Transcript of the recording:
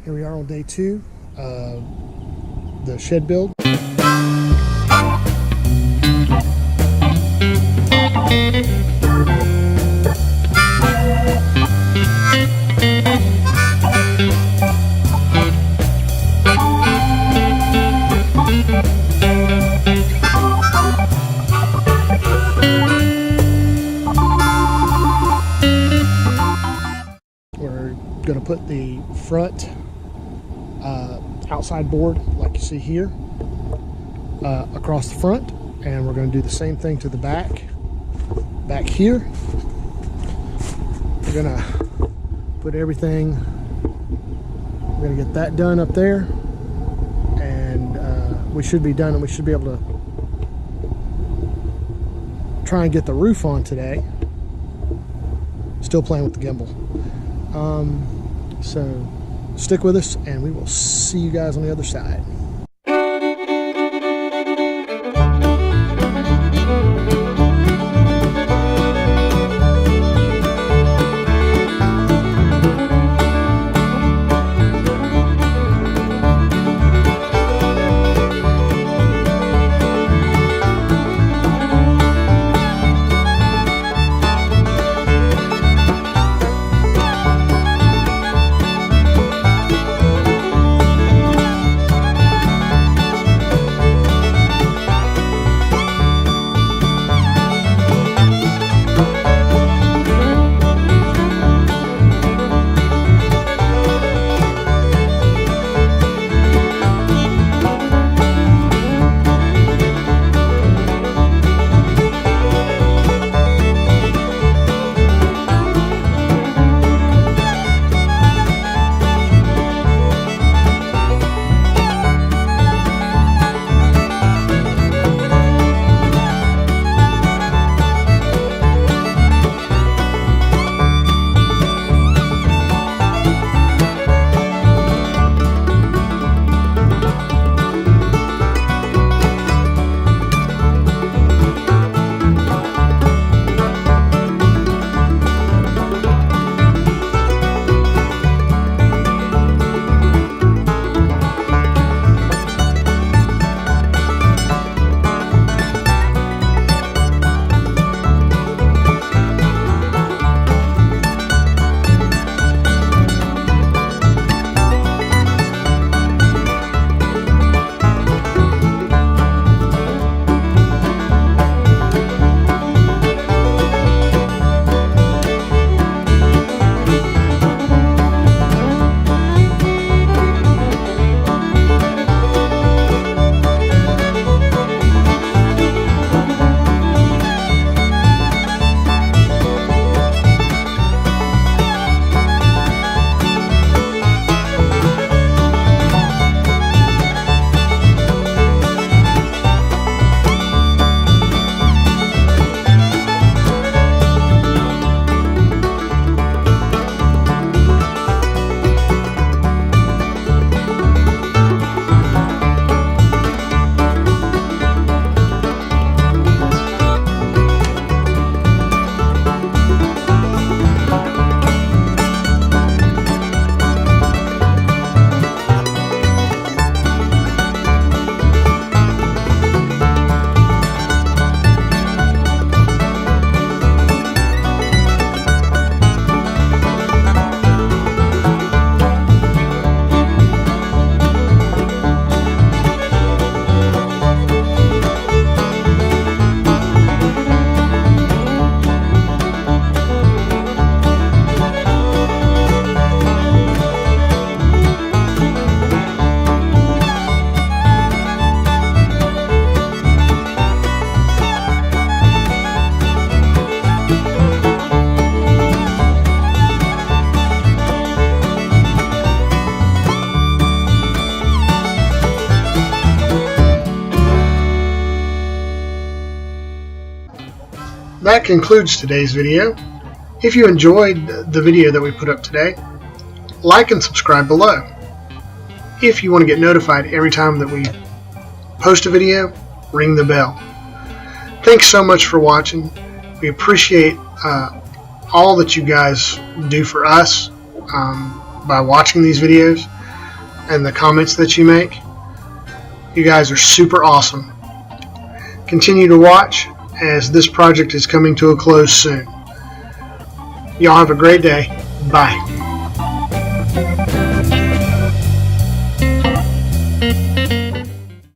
Here we are on day 2 of the shed build. We're going to put the front outside board, like you see here, across the front, and we're going to do the same thing to the back here. We're going to put everything, we're going to get that done up there, and we should be done, and we should be able to try and get the roof on today. Still playing with the gimbal. So stick with us, and we will see you guys on the other side. That concludes today's video. If you enjoyed the video that we put up today, like and subscribe below. If you want to get notified every time that we post a video, ring the bell. Thanks so much for watching. We appreciate all that you guys do for us by watching these videos. and the comments that you make. You guys are super awesome. Continue to watch as this project is coming to a close soon. Y'all have a great day. Bye.